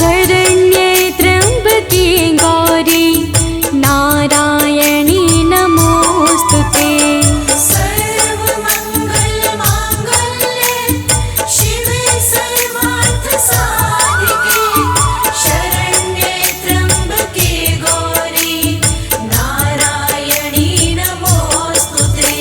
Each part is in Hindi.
शरण्ये त्र्यम्बके गौरी नारायणी नमोस्तुते। सर्वमङ्गलमाङ्गल्ये शिवे सर्वार्थसाधिके शरण्ये त्र्यम्बके गौरी नारायणी नमोस्तुते।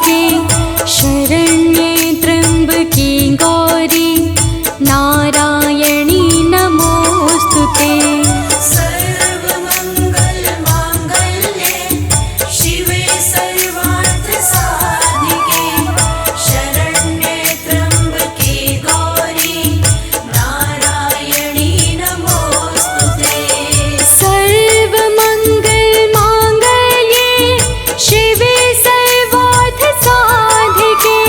साधिके शरण्ये त्र्यम्बके गौरी नारायणी नमोऽस्तुते। सर्वमङ्गलमाङ्गल्ये शिवे सर्वार्थसाधिके शरण्ये त्र्यम्बके गौरी नारायणी नमोऽस्तुते। सर्वमङ्गलमाङ्गल्ये शिवे सर्वार्थसाधिके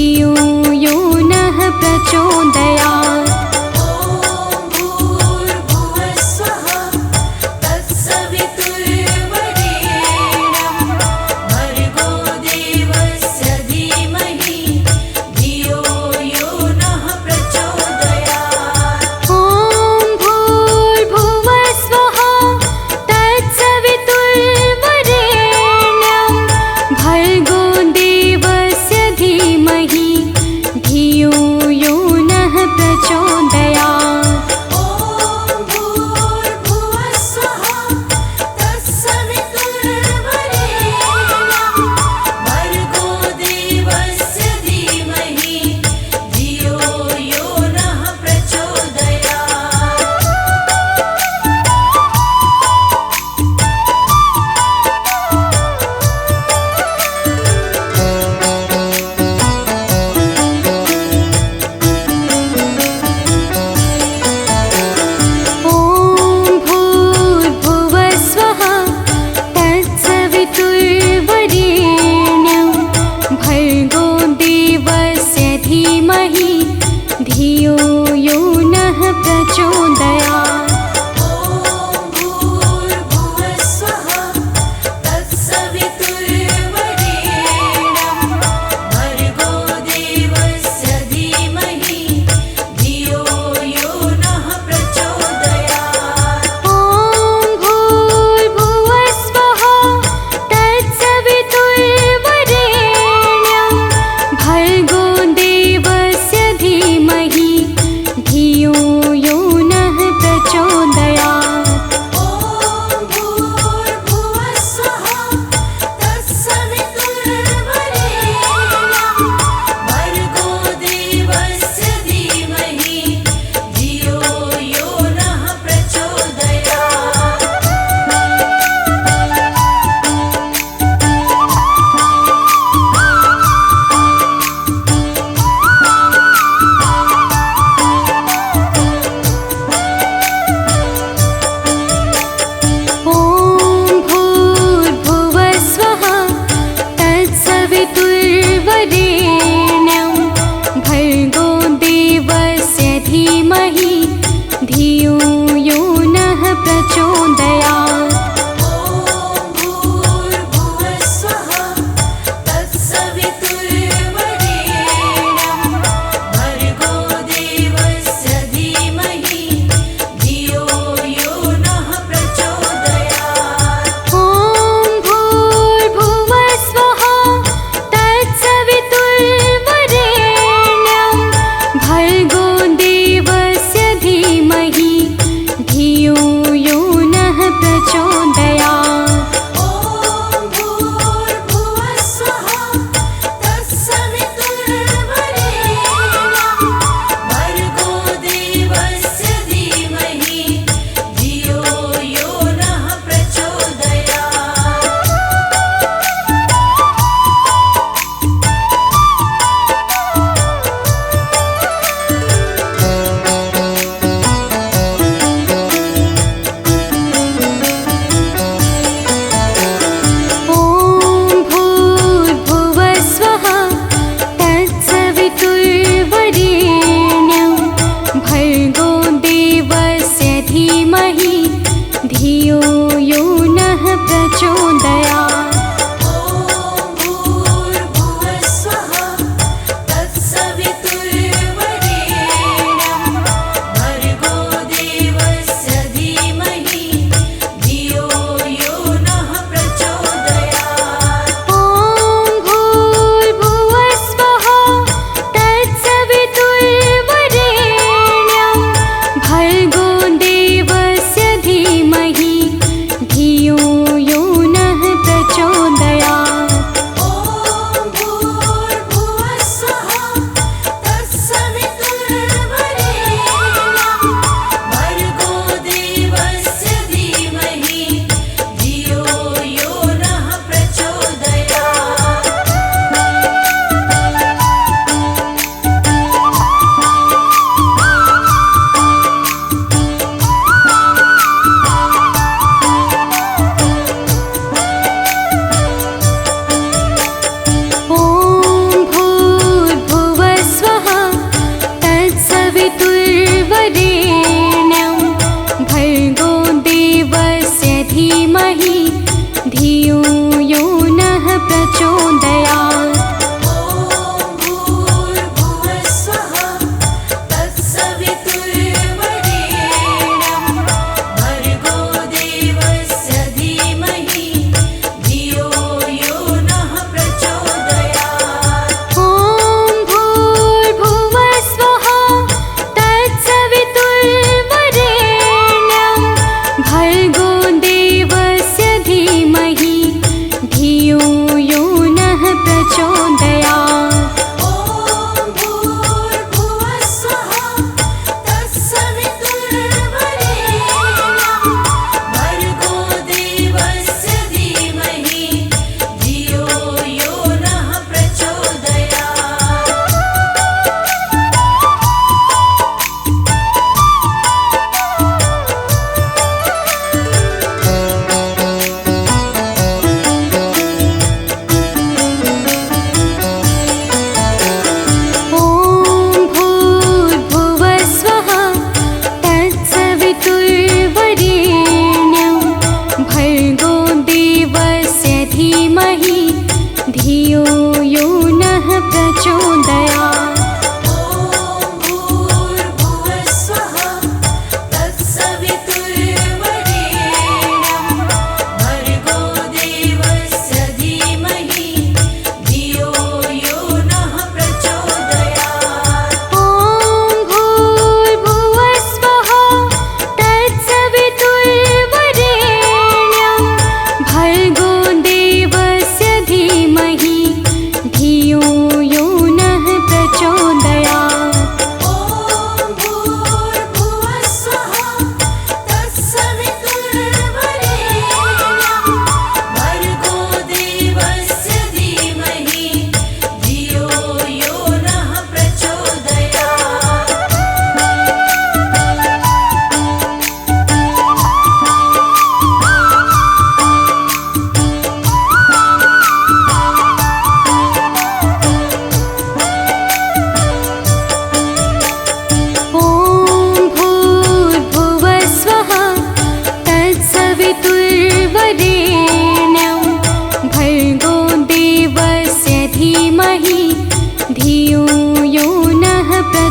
धियो यो नः प्रचोदयात्। ॐ भूर्भुवस्वः तत्सवितुर्वरेण्यं भर्गो देवस्य धीमहि धियो यो नः प्रचोदयात्। ॐ भूर्भुवस्वः तत्सवितुर्वरेण्यं भर्गो देवस्य धीमहि धियो यो नः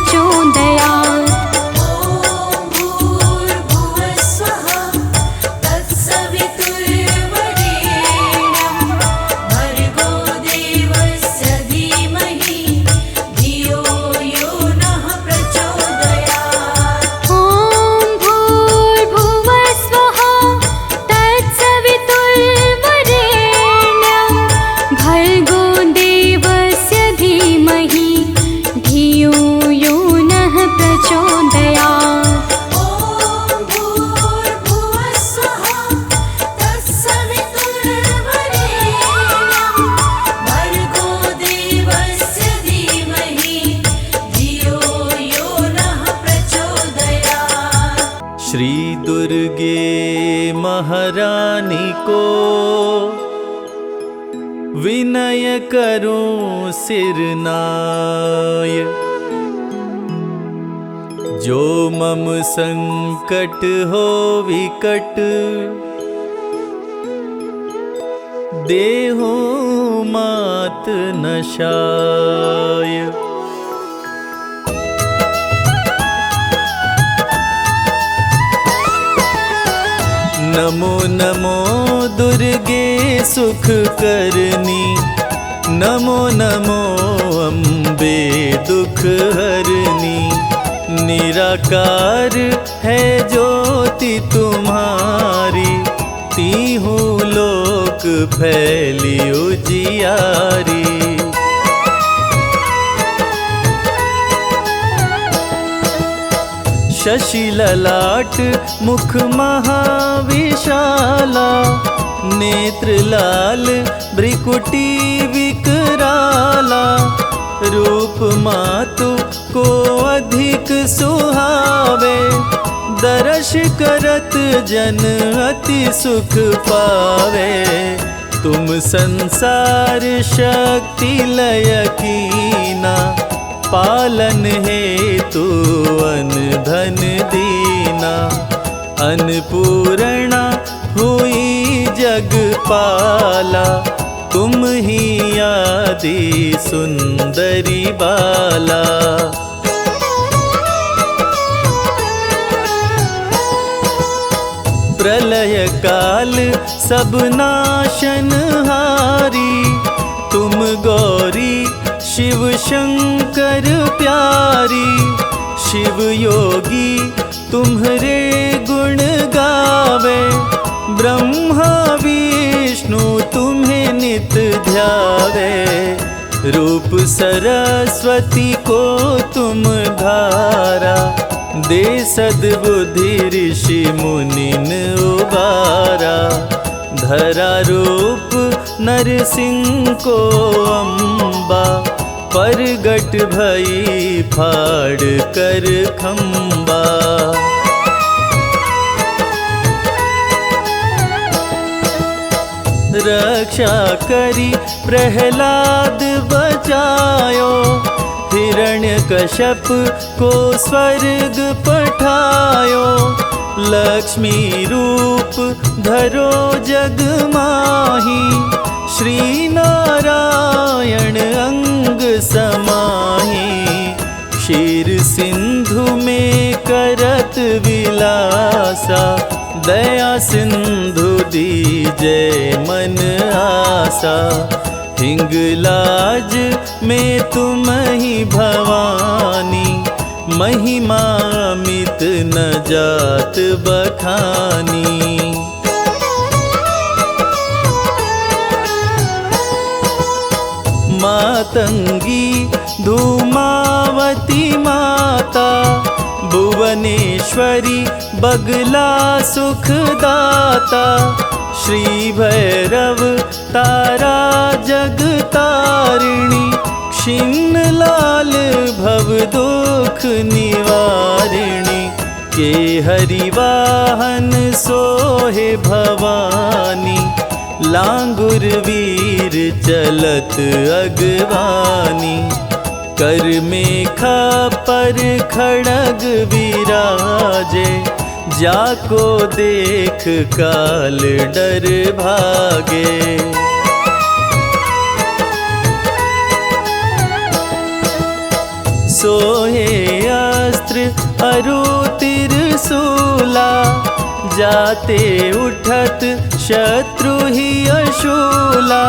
प्रचोदयात्। ॐ भूर्भुवः स्वः तत्सवितुर्वरेण्यं भर्गो देवस्य धीमहि धियो यो नः प्रचोदयात्। ॐ भूर्भुवः स्वः तत्सवितुर्वरेण्यं भर्गो देवस्य धीमहि धियो यो नः प्रचोदयात्। ॐ भूर्भुवः स्वः तत्सवितुर्वरेण्यं भर्गो देवस्य धीमहि धियो यो नः प्रचोदयात्। श्री दुर्गे महारानी को विनय करूं सिरनाय, जो मम संकट हो विकट देहु मात नशाय। नमो नमो दुर्गे सुख करनी, नमो नमो अम्बे दुख हरनी। निराकार है ज्योति तुम्हारी, तीहू लोक फैली उजियारी। शशि ललाट मुख महाविशाला, नेत्र लाल भ्रिकुटी विकराला। रूप मातु को अधिक सुहावे, दर्श करत जन अति सुख पावे। तुम संसार शक्ति लय कीना, पालन हेतु अन धन दीना। अन्नपूर्णा हुई जगपाला, तुम ही आदि सुंदरी बाला। प्रलय काल सब नाशनहारी, तुम गौरी शिव शंकर प्यारी। शिव योगी तुम्हारे गुण गावे, ब्रह्मा विष्णु तुम्हें नित ध्यावे। रूप सरस्वती को तुम धारा, दे सद्बुद्धि ऋषि मुनिन उबारा। धरा रूप नरसिंह को अम्बा, परगट भई फाड़ कर खम्बा। रक्षा करी प्रहलाद बचायो, हिरण्यकश्यप को स्वर्ग पठायो। लक्ष्मी रूप धरो जग माही, श्री नारायण अंग समाही। क्षीर सिंधु में करत विलासा, दया सिंधु दीजय मन आसा। हिंगलाज में तुम ही भवानी, महिमा मित न जात बखानी। मातंगी धूमावती माता, भुवनेश्वरी बगला सुखदाता। श्री भैरव तारा जगतारिणी, क्षीण लाल भव दुख निवारिणी। के हरिवाहन सोहे भवानी, लांगुर वीर चलत अगवानी। कर मेखा पर खड़ग विराजे, जाको देख काल डर भागे। सोहे अरु तिरसूला, जाते उठत शत्रु ही अशूला।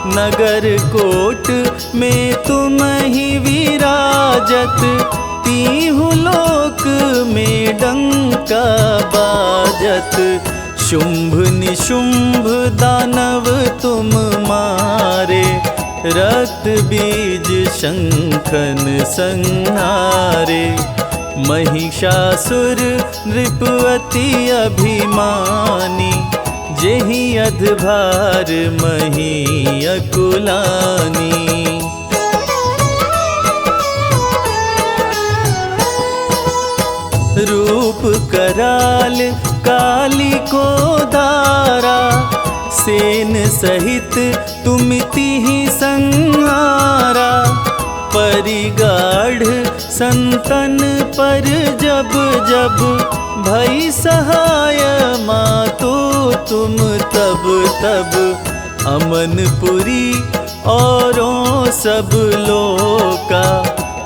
नगर कोट में तुम ही विराजत, तीहु लोक में डंका बाजत। शुंभ निशुंभ दानव तुम मारे, रक्त बीज शंखन संहारे। महिषासुर नृप अति अभिमानी, जेहि अधभार मही अकुलानी। रूप कराल काली को धारा, सेन सहित तुमिति ही संहारा। परिगाढ़ संतन पर जब जब, भई सहाय मातो तुम तब तब। अमनपुरी औरों सब लोका,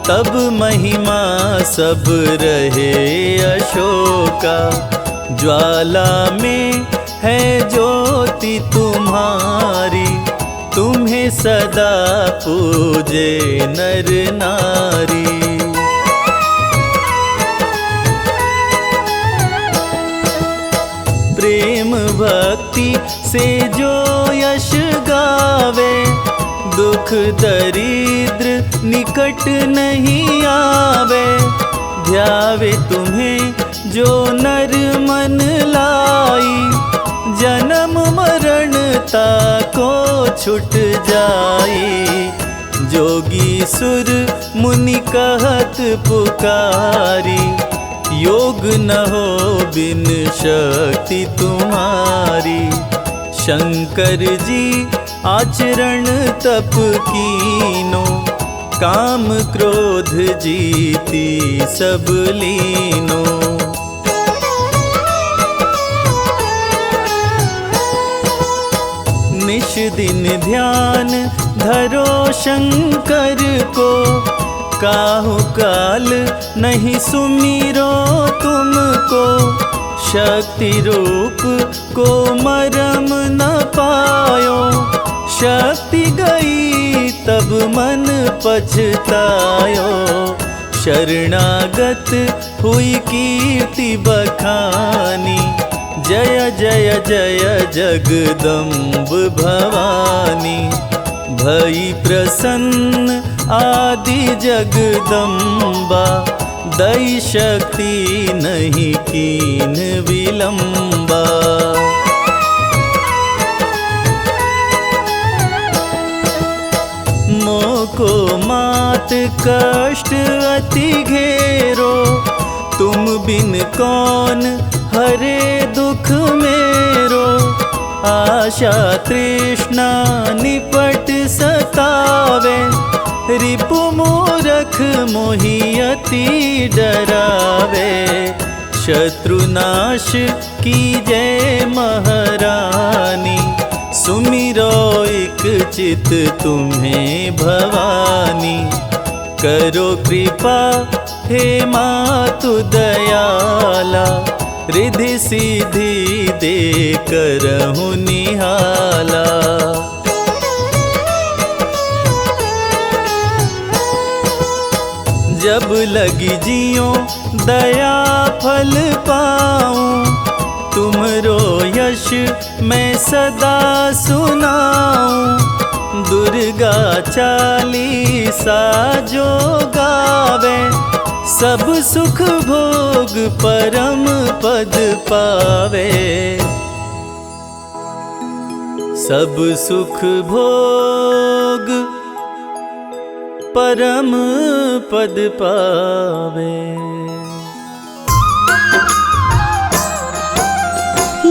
तब महिमा सब रहे अशोका। ज्वाला में है ज्योति तुम्हारी, तुम्हें सदा पूजे नर नारी। प्रेम भक्ति से जो यश गावे, दुख दरिद्र निकट नहीं आवे। ध्यावे तुम्हें जो नर मन लाई, जन्म मरण ताको छुट जाई। जोगी सुर मुनि कहत पुकारी, योग न हो बिन शक्ति तुम्हारी। शंकर जी आचरण तप कीनो, काम क्रोध जीती सब लीनो। निश दिन ध्यान धरो शंकर को, काहु काल नहीं सुमिरो तुमको। शक्ति रूप को मरम न पायो, शक्ति गई तब मन पछतायो। शरणागत हुई कीर्ति बखानी, जय जय जय जगदम्ब भवानी। भई प्रसन्न आदि जगदम्बा, दई शक्ति नहीं कीन विलंबा। मोको मात कष्ट अति घेरो, तुम बिन कौन हरे दुख मेरो। आशा तृष्णा निपट सतावे, रिपु मूरख मोहि अति डरावे। शत्रुनाश कीजै महारानी, सुमिरो एक चित तुम्हें भवानी। करो कृपा हे मातु दयाला, रिद्धि सिद्धि दे करहु निहाला। जब लगी जियो दया फल पाऊं, तुमरो यश मैं सदा सुनाऊं। दुर्गा चालीसा जो गावे, सब सुख भोग परम पद पावे। सब सुख भोग परम पद पावे।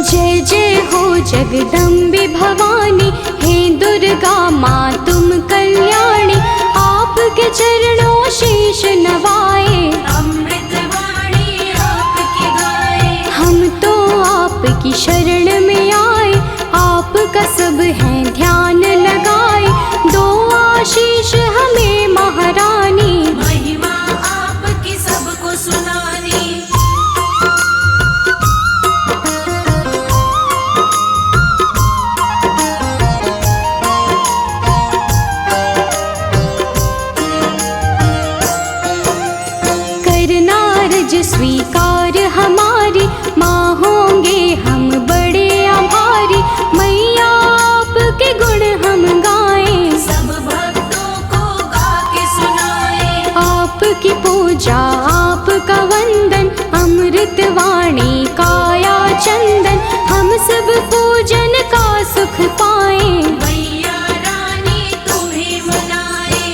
जय जय हो जगदम्बे भवानी, हे दुर्गा माँ तुम कल्याणी। आपके चरणों शीश नवाए, अमृत वाणी आपकी गाए। हम तो आपकी शरण में आए, आपका सब है ध्यान लगाए। दो आशीष हमें महारानी, महिमा आपकी सबको सुनानी। स्वीकार हमारी, माँ होंगे हम बड़े आभारी। मैया आपके गुण हम गाएं, सब भक्तों को गा के सुनाए। आपकी पूजा आपका वंदन, अमृत वाणी काया चंदन। हम सब पूजन का सुख पाएं, मैया रानी तुम्हें मनाए।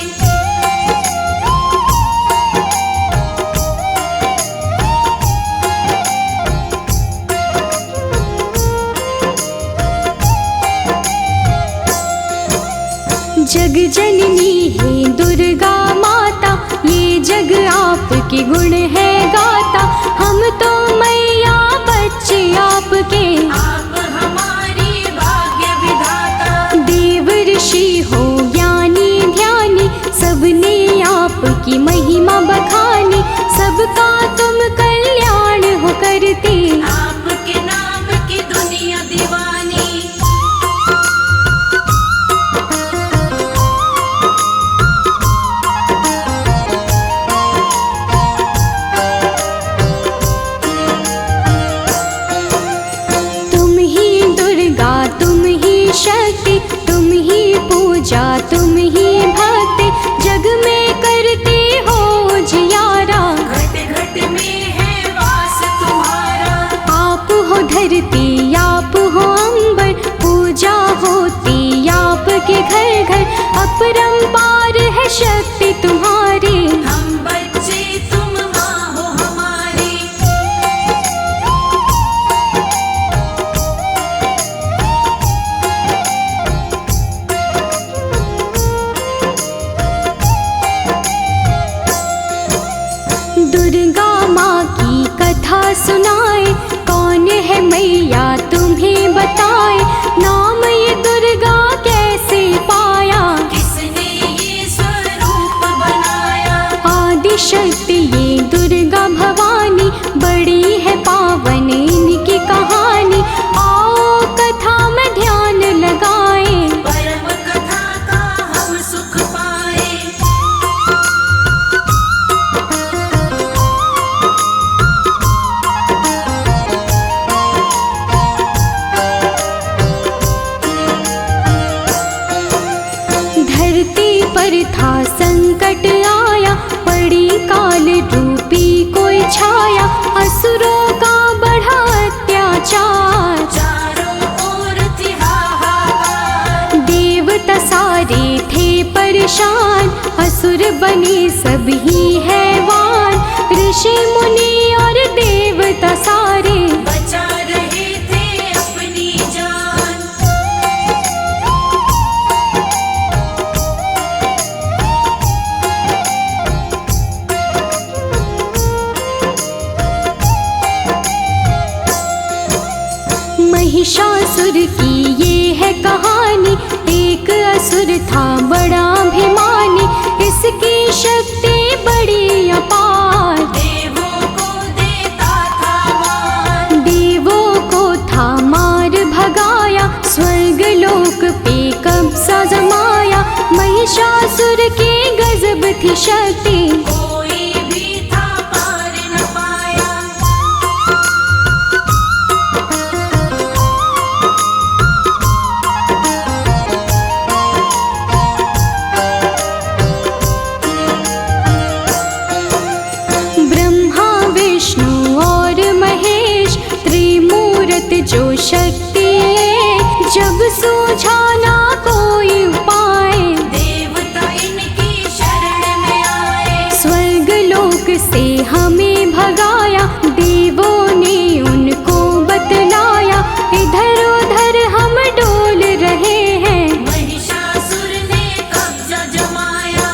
जग जननी है दुर्गा माता, ये जग आपके गुण है गाता। हम तो मैया बच्चे आपके, आप हमारी भाग्य विधाता। देव ऋषि हो ज्ञानी ध्यानी, सबने आपकी महिमा बखानी। सबका तुम कल्याण हो करते, आपके नाम की दुनिया दीवानी। तुम ही दुर्गा तुम ही शक्ति, तुम ही पूजा तुम ही भक्ति। जग में करते हो जियारा, घट घट में है वास तुम्हारा। आप हो धरती आप हो अंबर, पूजा होती आपके घर घर। अपरंपार है शक्ति तुम्हारी, हम बच्चे तुम माँ हो हमारी। दुर्गा माँ की कथा सुनाए, कौन है मैया तुम्हें बताए। नाम ये दुर्गा कैसे पाया, किसने ये स्वरूप बनाया। आदि शक्ति ये दुर्गा भवानी, बड़ी है पावन इनकी कहानी। आओ कथा में ध्यान लगाएं, परम कथा का हम सुख पाए। धरती पर था संकट आया, पड़ी काल रूपी कोई छाया। असुरों का बढ़ा अत्याचार, चारों ओर थी हाहाकार। देवता सारे थे परेशान, असुर बने सभी हैवान। ऋषि मुनि और देवता सारे, बचा रहे थे अपनी जान। महिषासुर की ये है कहानी, एक असुर था बड़ा अभिमानी। इसकी शक्ति बड़ी अपार, देवों को देता था मान। देवों को था मार भगाया, स्वर्ग लोक पे कब्जा जमाया। महिषासुर के गजब थी शक्ति, कोई भी था पार न पाया। ब्रह्मा विष्णु और महेश, त्रिमूर्त जो शक्ति है। जब सूझा ना कोई उपाय, देवता इनकी शरण में आए। स्वर्ग लोक से हमें भगाया, देवों ने उनको बतलाया। इधर उधर हम डोल रहे हैं, महिषासुर ने कब्जा जमाया।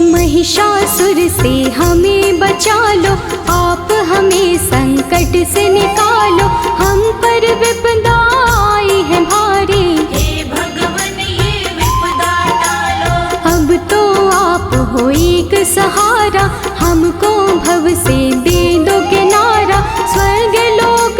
महिषासुर से हमें बचा लो, आप हमें संकट से निकालो। हम पर विपदा आई है भारी, हे भगवन ये विपदा टालो। अब तो आप हो एक सहारा। हमको भव से दे दो किनारा, स्वर्ग लोक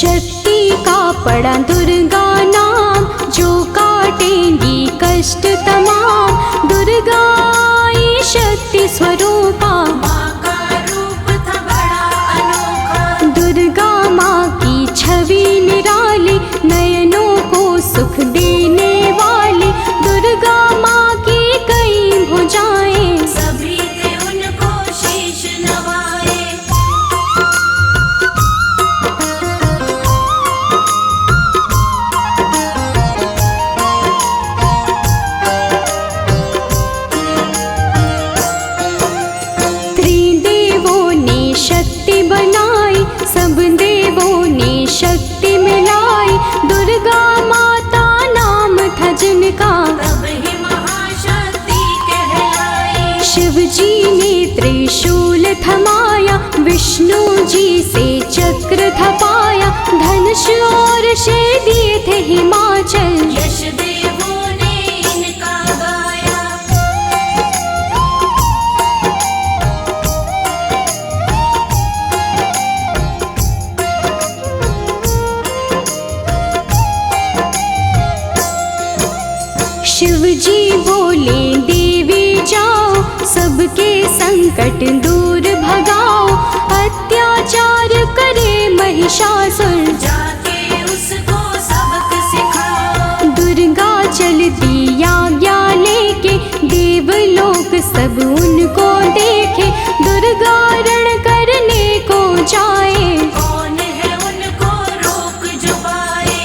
शक्ति का पड़ा दुर्गा नाम, जो काटेंगी कष्ट तमाम। दुर्गा आई शक्ति स्वरूपा, माँ का रूप था बड़ा अनोखा। दुर्गा माँ की छवि निराली, नयनों को सुख देने वाली। दुर्गा माँ की कई भुजाएं, सभी थे उनको शीश नवाए। त्रिदेवों ने शक्ति बनाई, सब देवों ने शक्ति मिलाई। दुर्गा माता नाम था जिनका, तब ही महाशक्ति कहलाई। शिव जी ने त्रिशूल थमाया, विष्णु जी से चक्र थपाया। धनुष और शेर दिए थे हिमाचल, यश देवों ने इनका गाया। शिव जी बोले देवी जाओ, सबके संकट दूर भगाओ। अत्याचार करे महिषासुर, जाके उसको सबक सिखाओ। दुर्गा चलती आज्ञा लेके, देवलोक सब उनको देखे। दुर्गा रण करने को जाए, कौन है उनको रोक जो पाए।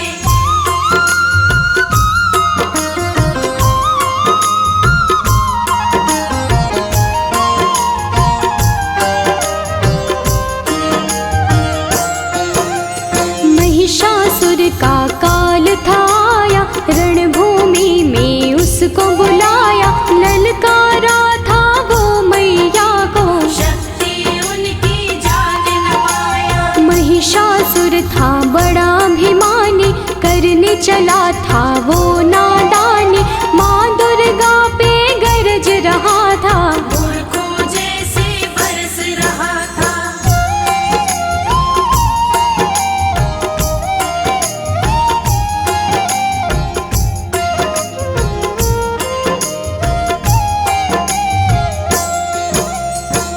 महिषासुर का काल था आया, रणभूमि में उसको बुलाया। ललकारा था वो मैया को, शक्ति उनकी जान न पाया। महिषासुर था बड़ा अभिमानी, करने चला था वो नादानी। माँ दुर्गा पे गरज रहा था, मूर्खों जैसे बरस रहा था।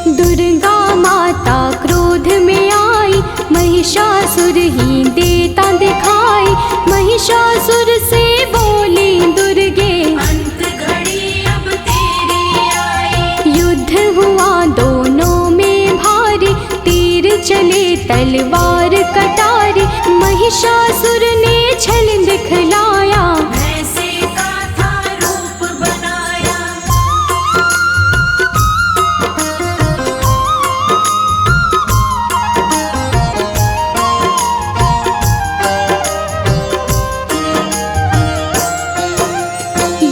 दुर्गा माता क्रोध में आई, महिषासुर ही देता दिखाई। महिषासुर से बोली दुर्गे, अंत घड़ी अब तेरी आई। युद्ध हुआ दोनों में भारी, तीर चले तलवार कटारी। महिषासुर ने छल दिखलाया, भैंसे का था रूप बनाया।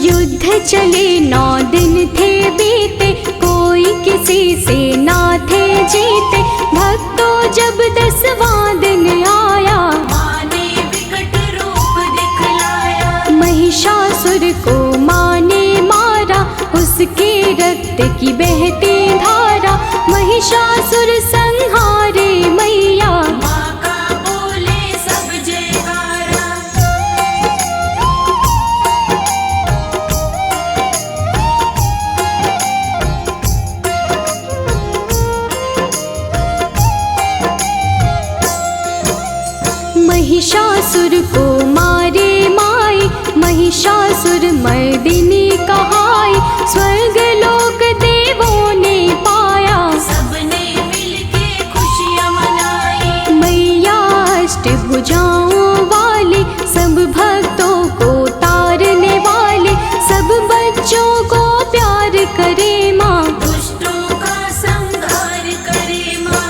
युद्ध चले 9 दिन थे बीते, कोई किसी से ना थे जीते। भक्तों जब 10वां दिन आया, माँ ने विकट रूप दिखलाया। महिषासुर को माँ ने मारा, उसके रक्त की बहती धारा। महिषासुर संहारे मैया, माँ का बोले सब जयकारा। महिषासुर को मारे माई, महिषासुर मर्दिनी कहाई। स्वर्ग लोक देवों ने पाया, सबने मिलके खुशियाँ मनाई। मैया अष्टभुजाओं वाली, सब भक्तों को तारने वाले। सब बच्चों को प्यार करे माँ, दुष्टों का संहार करे माँ।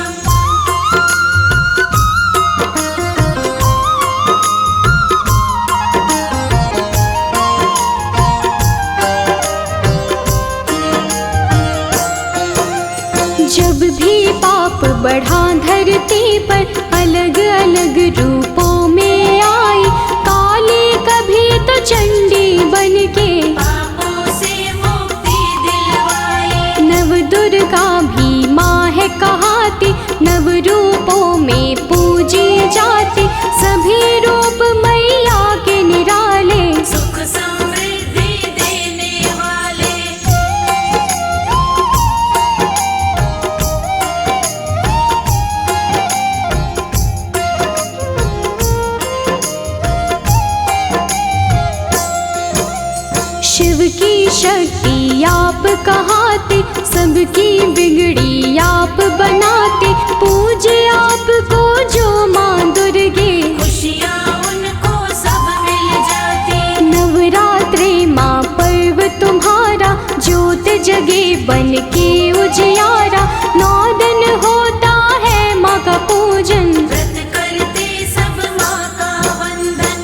जब भी पाप बढ़ा धरती पर, अलग अलग रूपों में आई। काली कभी तो चंडी बन के, पापों से मुक्ति दिलवाई। नव दुर्गा भी माँ है कहाती। नव रूपों में पूज पूजी जाती, सभी रूप मैया के निराले। सुख समृद्धि देने वाले। शिव की शक्ति आप कहाते, सबकी बिगड़ी आप बनाते, पूजे आपको जो माँ दुर्गे, खुशियाँ उनको सब मिल जाती। नवरात्रे माँ पर्व तुम्हारा, ज्योत जगे बन के उजियारा, 9 दिन होता है माँ का पूजन। व्रत करते सब माँ का वंदन।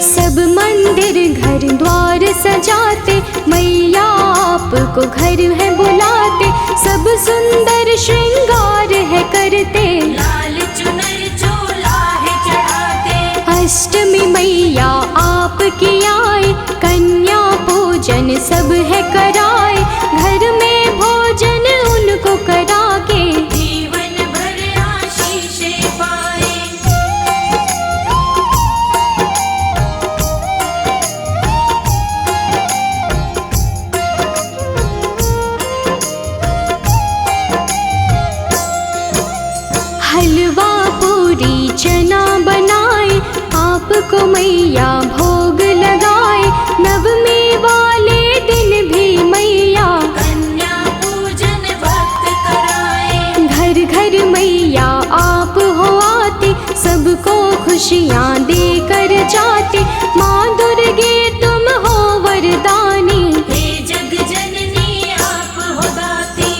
सब मंदिर घर द्वार सजाते, मैया आपको घर है बुलाते, सब सुंदर श्रृंगार है करते, लाल चुनर चोला है चढ़ाते। अष्टमी मैया आपकी आए, कन्या पूजन सब है कराए, घर में भोजन उनको करा के, जीवन भर आशीषें पाए। हलवा पूरी चना बनाए, आपको मैया भोग लगाए, नवमी वाले दिन भी मैया कन्या पूजन भक्त कराए। घर घर मैया आप हो आते, सबको खुशियाँ देकर जाते, माँ दुर्गे तुम हो वरदानी। हे जग जननी आप हो दाती।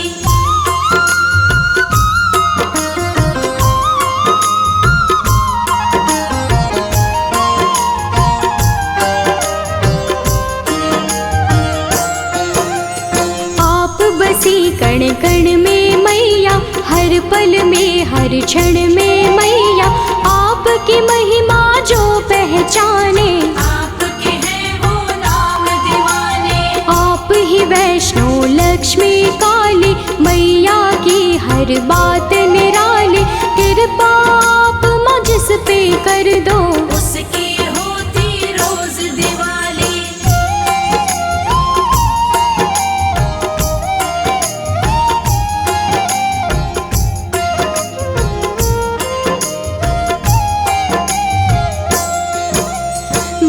आप बसी कण कण में मैया, हर पल में हर क्षण में मैया, आपकी महिमा जो पहचाने, आपके हैं वो नाम दीवाने। आप ही वैष्णो लक्ष्मी काली, मैया की हर बात निराली, कृपा आप मुझ पे कर दो, उसकी होती रोज दिवाली।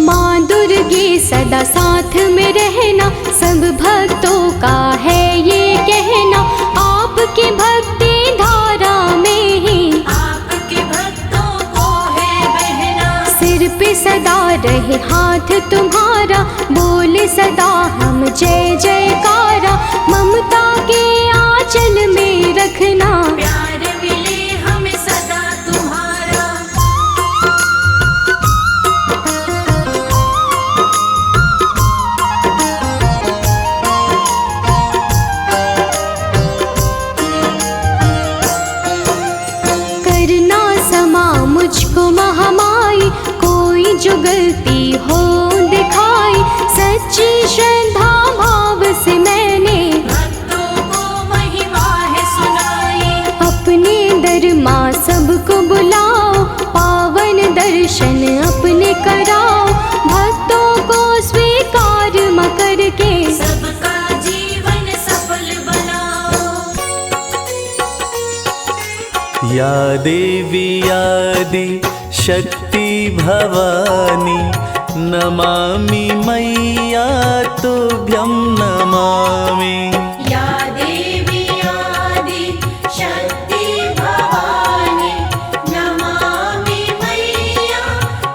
माँ दुर्गे सदा साथ में रहना, सब भक्तों का है ये कहना, आपकी भक्ति धारा में ही आपके भक्तों को है बहना। सिर पे सदा रहे हाथ तुम्हारा, बोले सदा हम जय जयकारा, ममता के आंचल में रखना, प्यार मिले हमें सदा तुम्हारा। करना समा मुझको महामाई, कोई जो गलती हो दिखाई, सच्ची श्रद्धा भाव से मैंने भक्तों को महिमा है सुनाई। अपने दर माँ सबको बुलाओ, पावन दर्शन अपने कराओ, भक्तों को स्वीकार माँ करके, सबका जीवन सफल बनाओ। या देवी आदि शक्ति भवानी, नमामि मैया तुभ्यं नमामि। या देवी आदि शक्ति भवानी, नमामि मैया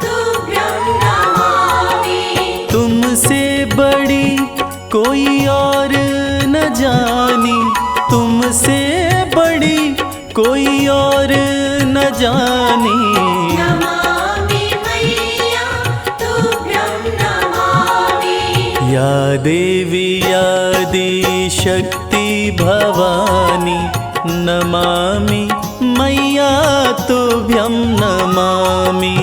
तुभ्यं नमामि। तुमसे बड़ी कोई और न जानी, तुमसे बड़ी कोई और न जानी। नमामि मैया तुभ्यं नमामि। या देवी आदि शक्ति भवानी, नमामि मैया तुभ्यं नमामि।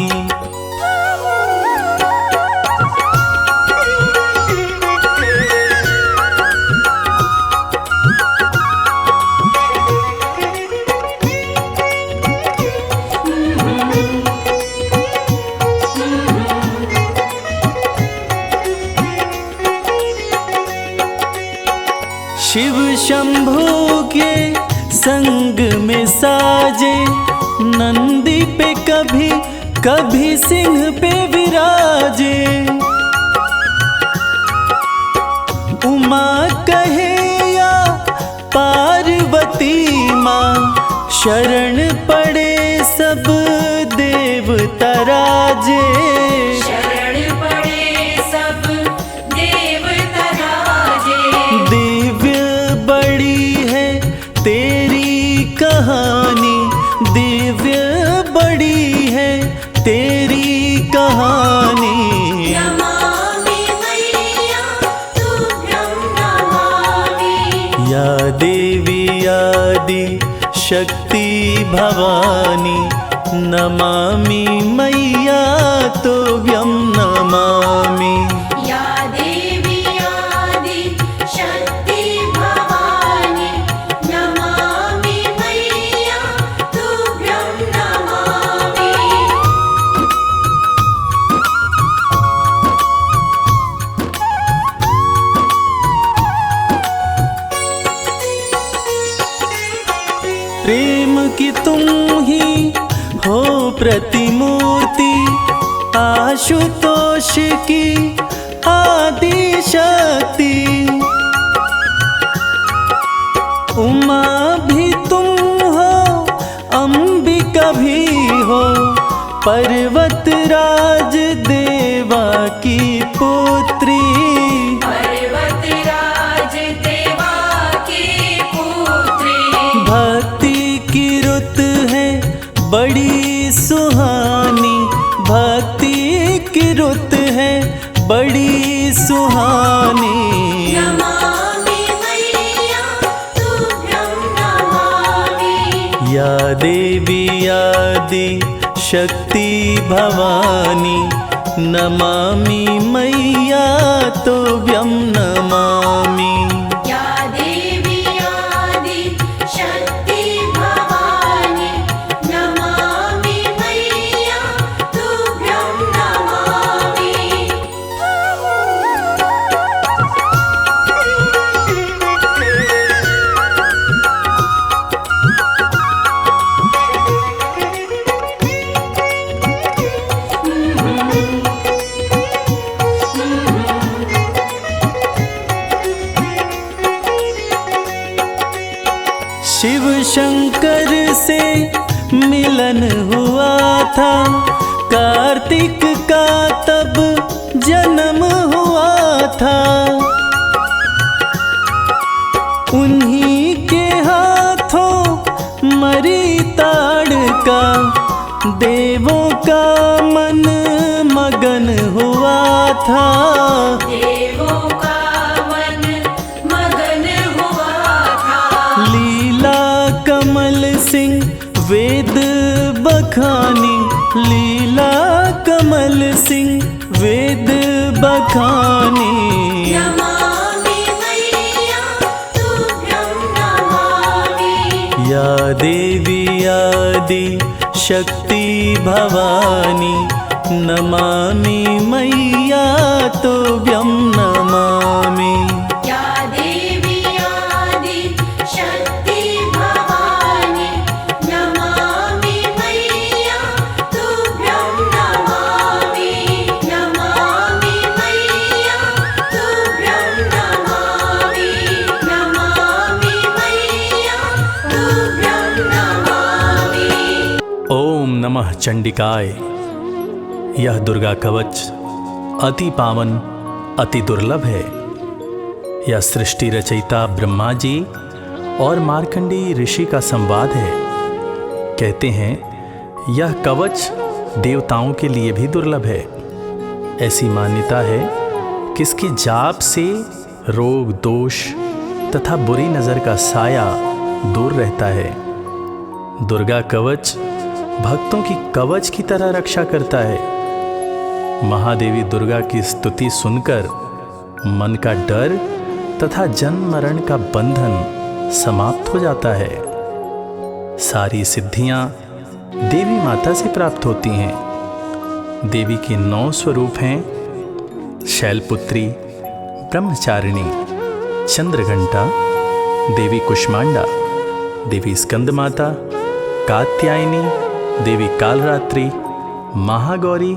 शिव शंभू के संग में साजे, नंदी पे कभी कभी सिंह पे विराजे। उमा कहे या पार्वती माँ, शरण पड़े सब देवता राजे। शरण पड़े सब देवता राजे। दिव्य बड़ी है तेरी कहानी, दिव्य बड़ी है तेरी कहानी। नमामि मैया तुभ्यं नमामि। या देवी आदि शक्ति भवानी, नमामि मैया तुभ्यं नमामि। या देवी आदि शक्ति भवानी, नमामि मैया तुभ्यं नमामि। प्रेम की तुम ही हो प्रतिमूर्ति, आशुतोष की आदि शक्ति। उमा भी तुम हो, अंबिका भी हो, पर्वतराज देवा की पुत्री। पर्वतराज देवा की पुत्री। भक्ति की रुत है बड़ी सुहानी, भक्ति की रुत है बड़ी सुहानी। नमामि मैया तुभ्यं नमामि। या देवी आदि शक्ति भवानी, नमामि मैया तुभ्यं नमामि। या देवी आदि शक्ति भवानी, नमामि मैया तुभ्यं नमामि। शिव शंकर से मिलन हुआ था, कार्तिक का तब जन्म हुआ था। उन्हीं के हाथों मरी ताड़का, देवों का मन मगन हुआ था। देवों का मन मगन हुआ था। लीला कमल सिंह वेद बखानी, लीला कमल सिंह वेद बखानी। नमामि मैया तुभ्यं नमामि। या देवी आदि शक्ति भवानी, नमामि मैया तुभ्यं नमामि। या देवी आदि शक्ति भवानी, नमामि मैया तुभ्यं नमामि। नमामि मैया तुभ्यं नमामि। नमामि मैया तुभ्यं नमामि। ओम नमः चंडिकाय। यह दुर्गा कवच अति पावन, अति दुर्लभ है। यह सृष्टि रचयिता ब्रह्मा जी और मार्कंडेय ऋषि का संवाद है। कहते हैं यह कवच देवताओं के लिए भी दुर्लभ है। ऐसी मान्यता है कि इसकी जाप से रोग, दोष तथा बुरी नज़र का साया दूर रहता है। दुर्गा कवच भक्तों की कवच की तरह रक्षा करता है। महादेवी दुर्गा की स्तुति सुनकर मन का डर तथा जन्म मरण का बंधन समाप्त हो जाता है। सारी सिद्धियां देवी माता से प्राप्त होती हैं। देवी के 9 स्वरूप हैं: शैलपुत्री, ब्रह्मचारिणी, चंद्रघंटा, देवी कुष्मांडा, देवी स्कंद माता, कात्यायनी, देवी कालरात्रि, महागौरी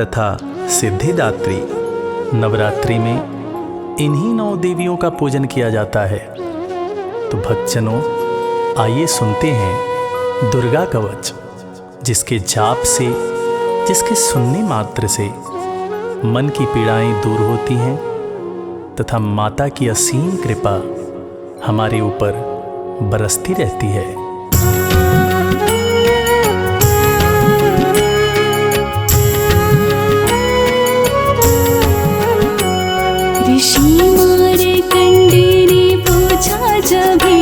तथा सिद्धिदात्री। नवरात्रि में इन्हीं 9 देवियों का पूजन किया जाता है। तो भक्तजनों, आइए सुनते हैं दुर्गा कवच, जिसके जाप से, जिसके सुनने मात्र से मन की पीड़ाएं दूर होती हैं तथा माता की असीम कृपा हमारे ऊपर बरसती रहती है। ऋषि मार्कंडे ने पूछा जभी,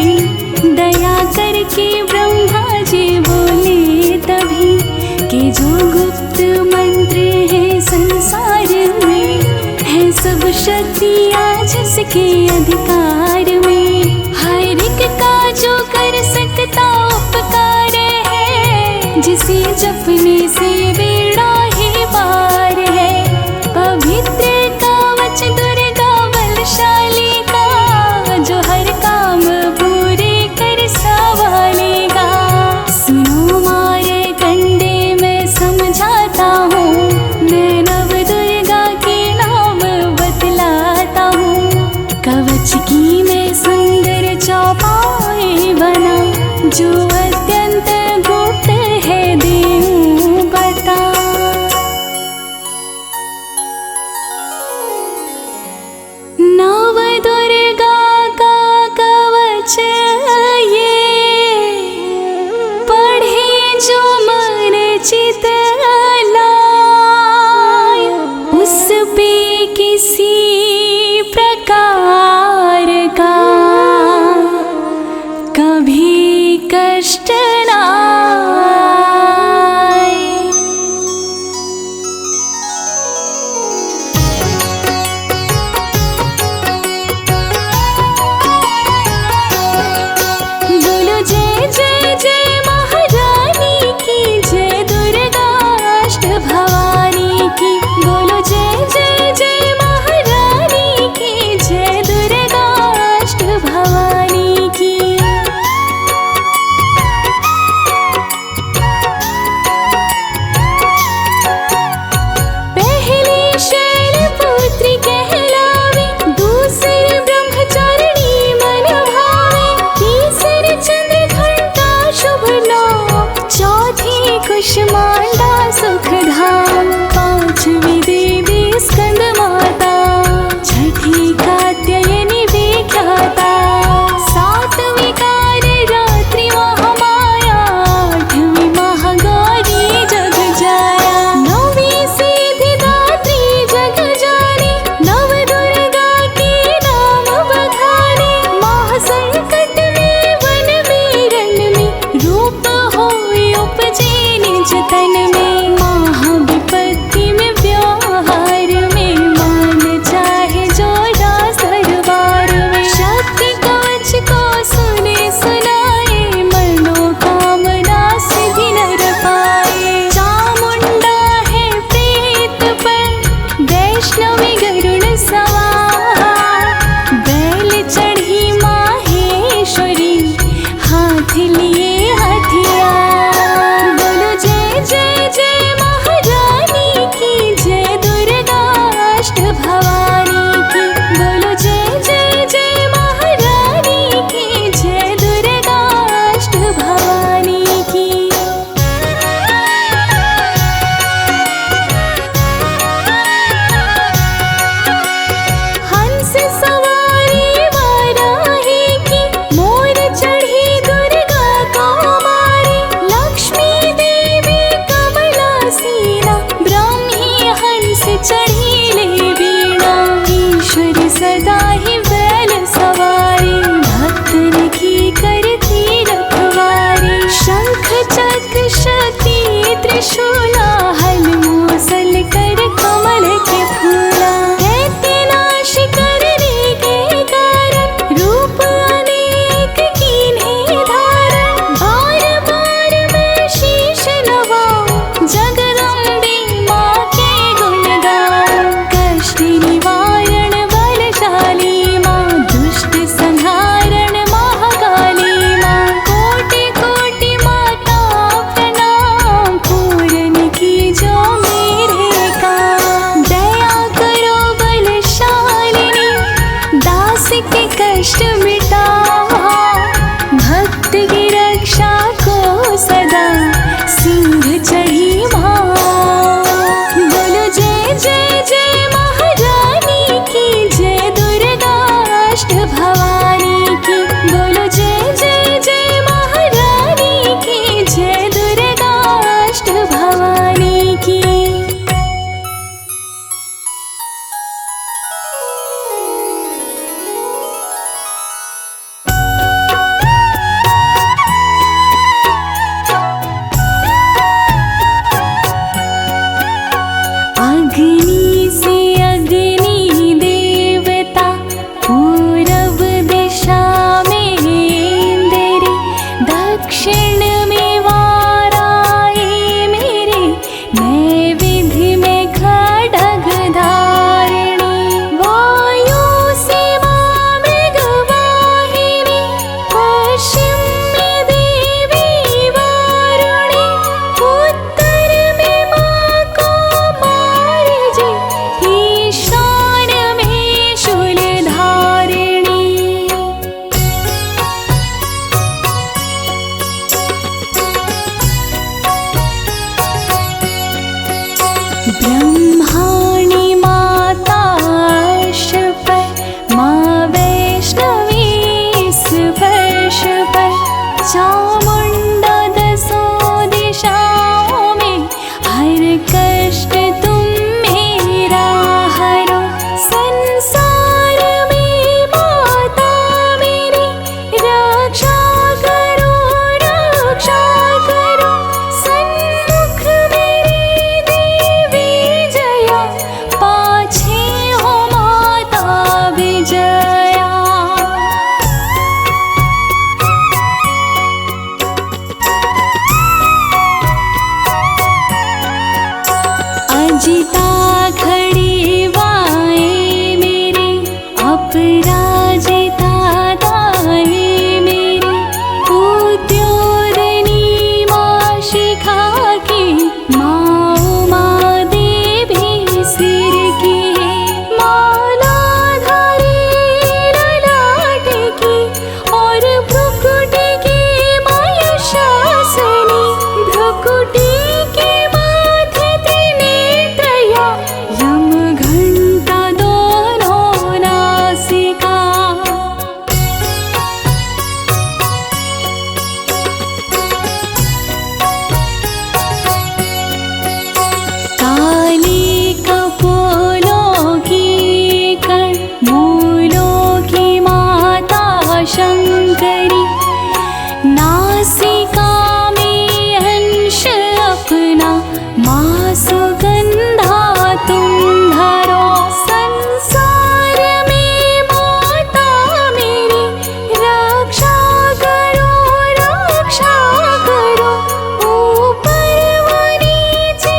दया करके ब्रह्मा जी बोले तभी, कि जो गुप्त मंत्र है संसार में, है सब शक्तियाँ जिसके अधिकार में। हर एक का जो कर सकता उपकार है, जिसे जपने से बेड़ा ही पार है। पवित्र कवच दुर्गा बलशाली का, जो हर काम पूरे कर संभालेगा। सुनो मार्कंडे, मैं समझाता हूँ, मैं नव दुर्गा के नाम बतलाता हूँ। कवच की मैं सुंदर चौपाई बना, जो अत्यंत गुप्त है देऊँ बता। नव दुर्गा का कवच ये, पढ़े जो मन चित लाय, उस पे किसी प्रकार का कभी कष्ट ना आए। बोलो जय जय जय महारानी की, जय दुर्गा अष्ट भवानी की। बोलो जय जय जय महारानी की, जय दुर्गा अष्ट भवानी की। पहली शैलपुत्री कहलावे, दूसरी ब्रह्मचारिणी मन भावे, तीसरी चंद्रघंटा शुभ नाम, चौथी कुष्मांडा सुख धाम, पांचवी देवी स्कंद माता, छठी कात्यायनी विख्याता, सातवीं कालरात्रि महामाया, आठवीं महागौरी जग जाया, नौवीं सिद्धिदात्री जग जानी, नव दुर्गा के नाम बखाने। महासंकट में वन में रण में, रूप होई उपजे निज तन में। महाविपत्ति में व्यवहार में, मान चाहे जो रास दरबार में। शक्ति कवच को सुने सुनाए, मनोकामना सिद्धि नर पाए। चामुंडा है प्रेत पर, वैष्णवी गरुड़ सवार, बैल चढ़ी माहेश्वरी, हाथ लिए हथियार। बोलो जय जय जय महारानी की, जय दुर्गा अष्ट भवानी की। बोलो जय जय जय महारानी की, जय दुर्गा अष्ट भवानी की। हंस सवारी वाराही की, मोर चढ़ी दुर्गा कौमारी, लक्ष्मी देवी कमलासीना, ब्राह्मी हंस चढ़ी ले वीणा। ईश्वरी सदा ही बैल सवारी, भक्तन की करती रखवारी। शंख चक्र शक्ति त्रिशूला, हल मूसल कर कमल के फूला। दैत्य नाश करने के कारण, रूप अनेक कीन्हे धारण। बार बार मैं शीश नवाऊं, जगदम्बे माँ के गुण गाऊं। अग्नि से अग्नि देवता, पूरब दिशा में इंद्री, दक्षिण में वाराही मेरे, नैवेद्य में खड्ग धारिणी, वायु से मां मृगवाहिनी, पश्चिम में देवी वारुणी, उत्तर में मां कौमारी जी, ईशान में शूलधारिणी। ब्रह्माणी माता अर्श पर, माँ वैष्णवी स्पर्श पर, चामुंडा दसों दिशाओं में, हर कष्ट तुम मेरा हरो। संसार में माता मेरी, रक्षा करो रक्षा करो, सन्मुख मेरी देवी जया, पाछे हो माता विजया। अजिता खड़ी बाएं मेरे, अपराजिता दाएं मेरे, उद्योतनी मां शिखा की, मां उमा देवी सिर की, मालाधारी ललाट की, और भ्रुकुटी की मां यशासनी, भ्रुकुटी के माथे त्रिनेत्रया, यम घंटा दोनों नासिका। काली कपोलों की कण, मूलों की माता शंकरी, नासिका में अंश अपना, माँ सुगंधा तुम धरो। संसार में माता मेरी, रक्षा करो रक्षा करो, ऊपर व नीचे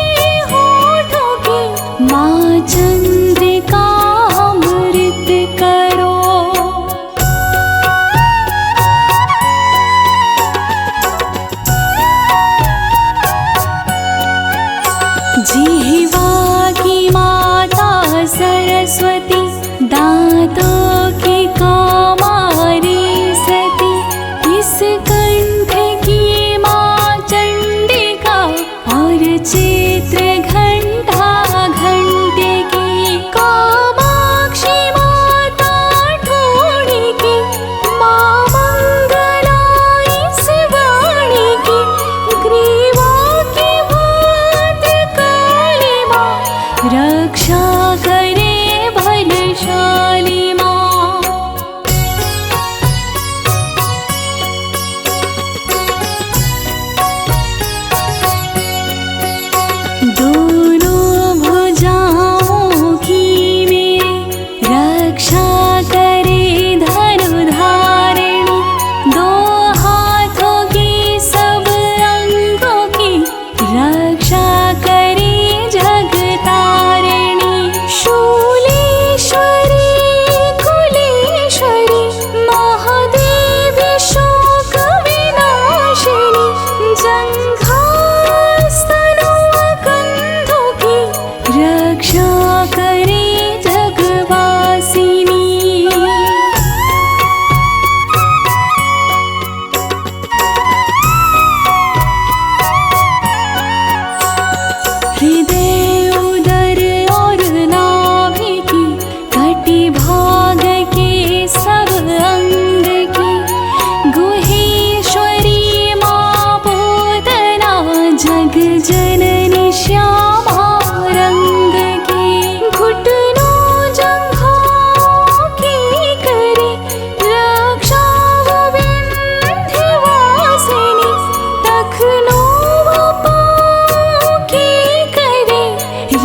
होठों की, माँ चंद्रिका अमृत करो। जिह्वा की माता सरस्वती, दांतों की कौमारी सती, इस कंठ की मां चंडिका, और चित्र घंटा घंटे की,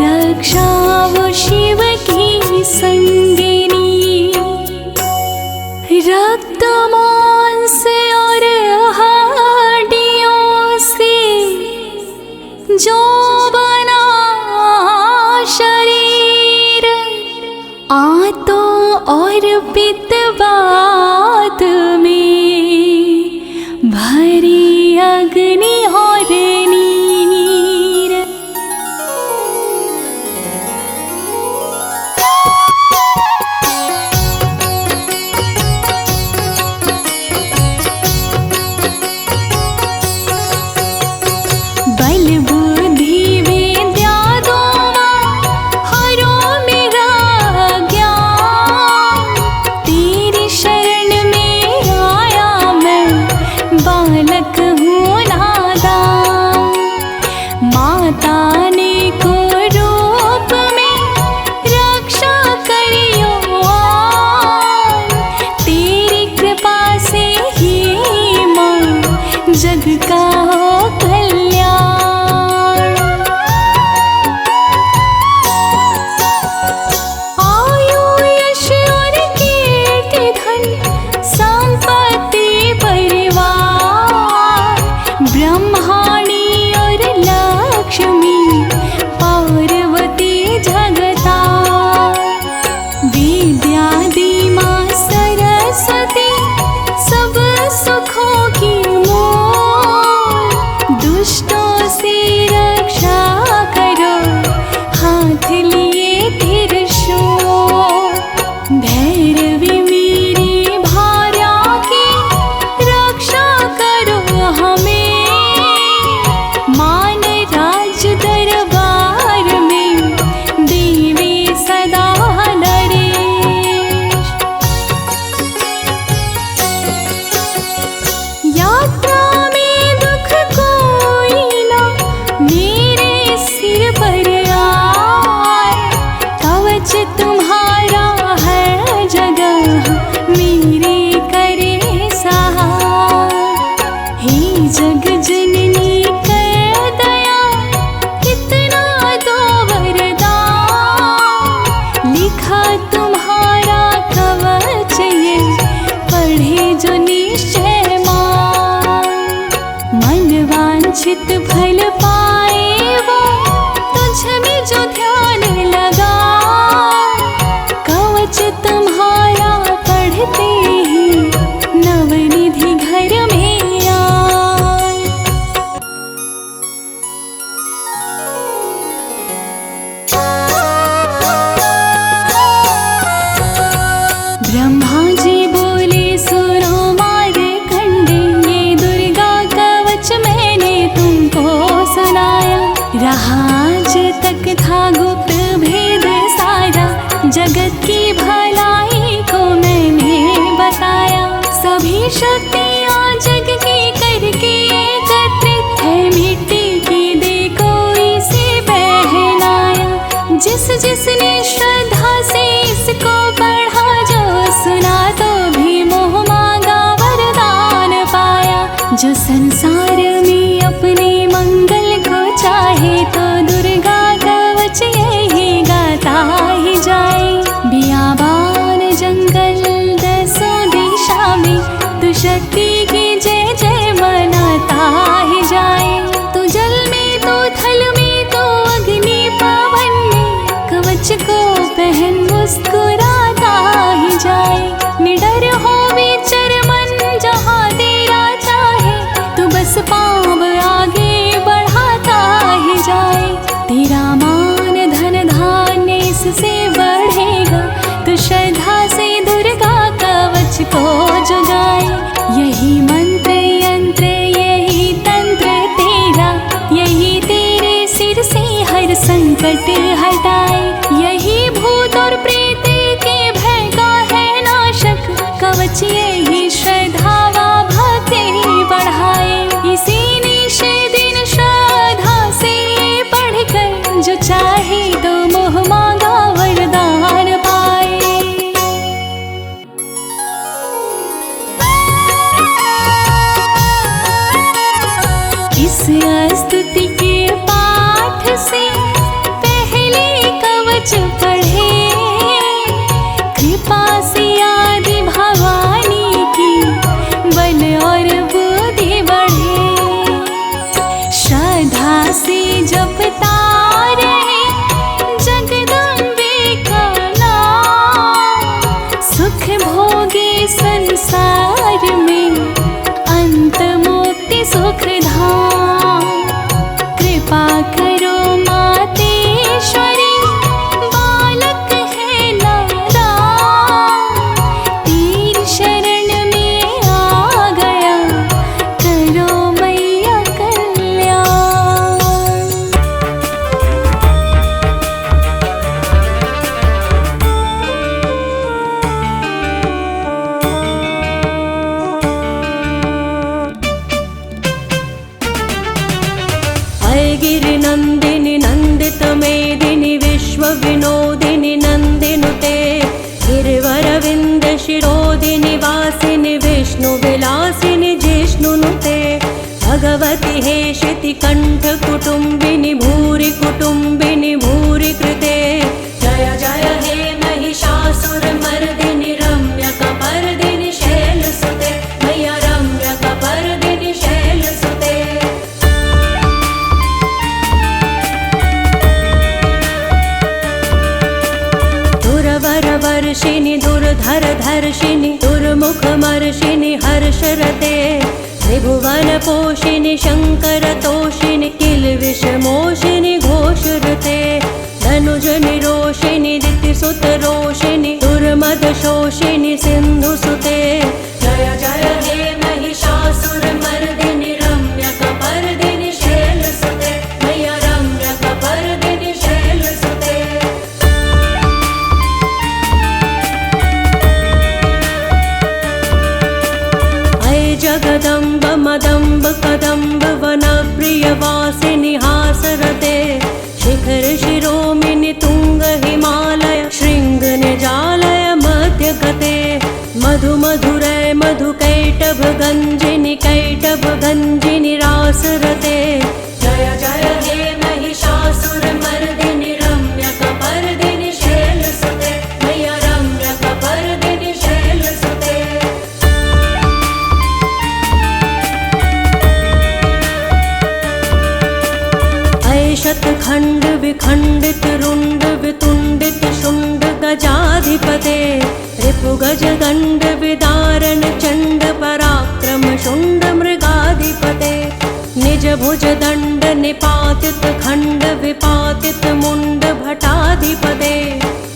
रक्षा वो शिव की संगिनी, रक्त मांस और हड्डियों से जो बना शरीर, आंतों और पित्तवात में भरी अग्नि और नीर। बल बुद्धि विद्या दोवां हरो मेरा ज्ञान, तेरी शरण में आया मैं बालक हूँ नादान। माता ने को रूप में रक्षा करियो, तेरी कृपा से ही माँ जग का हो कल्याण। आयु यश और कीर्ति धन संपत्ति परिवार, ब्रह्माणी और लक्ष्मी पार्वती जगता, विद्या दी माँ सरस्वती सब सुखों की मूल। दुष्टों से रक्षा करो हाथ लिए त्रिशूल, भैरवी मेरी भार्या की रक्षा करो हमें, मान राज दरबार में देवी सदा नरेश। यात्रा में दुख कोई ना मेरे सिर पर आए, कवच तुम्हारा है जगह मेरे करे सहाय। हे जग जननी कर दया कितना तो वरदान, लिखा तुम्हारा कवच ये पढ़े जो निश्चय मान। मन वांछित फल पाए वो तुझ में जो ध्यान लगा, कवच तुम्हारा पढ़ते ही नवनिधि घर में आए। ब्रह्मा जी बोले सुनो मार्कंडे, ये दुर्गा कवच मैंने तुमको सुनाया, रहा आज तक था गुप्त भेद सारा, जगत की भलाई को मैंने बताया। सभी शक्तियाँ जग की करके एकत्रित है, मिट्टी की देखो इसे पहनाया। जिस जिसने श्रद्धा से इसको पढ़ा, जो सुना तो भी मोह मांगा वरदान पाया। जो संसार में अपने मंगल को चाहे, तो दुर्गा कवच यही गाता ही जाए। बियाबान जंगल दसों दिशा में तू शक्ति की जय जय मनाता ही जाए। तू जल में तो थल में तो अग्नि पवन में, कवच को पहन मुस्कुराता ही जाए। निडर हो विचर मन जहाँ तेरा चाहे, तू बस पाँव आगे बढ़ाता ही जाए। तेरा मान धन धान्य इससे बढ़ेगा, तू श्रद्धा से दुर्गा कवच को जुगाए। यही मंत्र यंत्र यही तंत्र तेरा, यही तेरे सिर से हर संकट हटाए। यही भूत और प्रेत सच पढ़े, कृपा से आदि भवानी की बल और बुद्धि बढ़े। श्रद्धा से जपता रहे जगदम्बे का नाम, सुख भोगे संसार में अंत मुक्ति सुख धाम। कृपा करो मातेश्वरी, बालक है नादान, तेरी शरण में आ गया, करो मैया कल्याण। गिरि नंदिनि नंदित मेदिनि विश्व विनोदिनि नंदिनुते, गिरिवरविंद शिरोदिनि वासिनि विष्णु विलासिनि जिष्णुनुते। भगवति हेशिति कंठ कुटुंबिनि भूरि कुटुंबिनि भूरि कृते। जय जय हे महिषासुर मर्दिनि रम्यकपर्दिनि शैलसुते, मैया रम्यकपर्दिनि शैलसुते। दुर्वरवर्षिणि दुर्धर धर्षिणि दुर्मुखमर्षिणि हर्षरते, त्रिभुवन पोषिणि शंकर तोषिणि किल्विषमोषिणि घोषरते। धनुज निरोषिणि दितिसुत रोषिणि दुर्मद शोषिणि सिंधुसुते। जय जय हे महिषासुर मर्दिनि रम्यकपर्दिनि शैलसुते, मैया रम्यकपर्दिनि शैलसुते। जगदम्ब मदम्ब कदम्ब वनप्रियवासिनि हासरते, शिखर शिरोमिनि तुंग हिमालय शृंग निजालय मध्यगते। मधु मधुरै मधु कैटभ गंजिनि कैटभ गंजिनि रासरते। जय जय हे महिषासुर मर्दिनि रम्यकपर्दिनि शैलसुते, मैया रम्यकपर्दिनि शैलसुते। शतखंड विखंडित रुंड वितुंडित शुंड गजाधिपते, रिपुगज दंड विदारण चंड पराक्रम शुंड मृगाधिपते। निज भुज दंड निपातित खंड विपातित मुंड भटाधिपते।